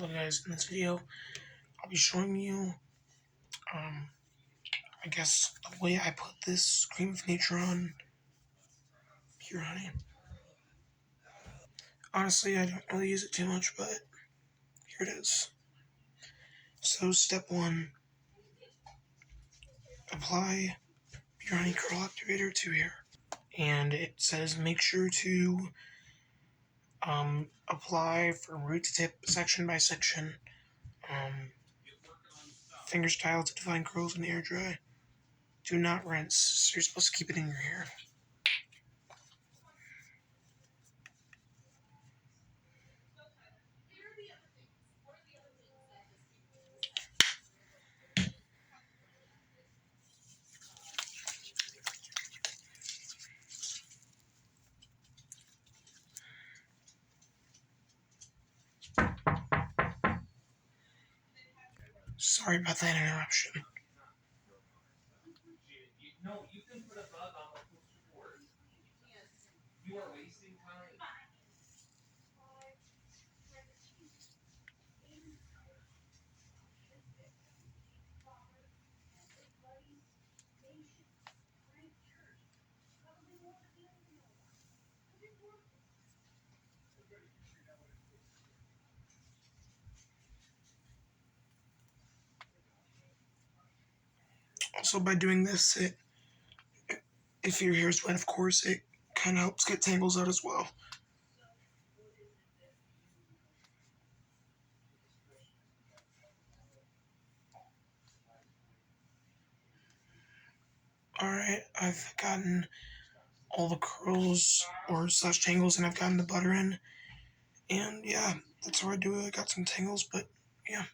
Hello guys, in this video I'll be showing you I guess the way I put this cream of nature on pure honey. Honestly, I don't really use it too much, but here it is. So step 1, apply pure honey curl activator to hair. And it says make sure to apply from root to tip, section by section, finger style to define curls and air dry. Do not rinse, so you're supposed to keep it in your hair. Sorry about that interruption. No, you can put a bug on the poster board. You are wasting time. Also, by doing this, if your hair is wet, of course, it kind of helps get tangles out as well. Alright, I've gotten all the curls or slash tangles, and I've gotten the butter in. And yeah, that's what I do. I got some tangles, but yeah.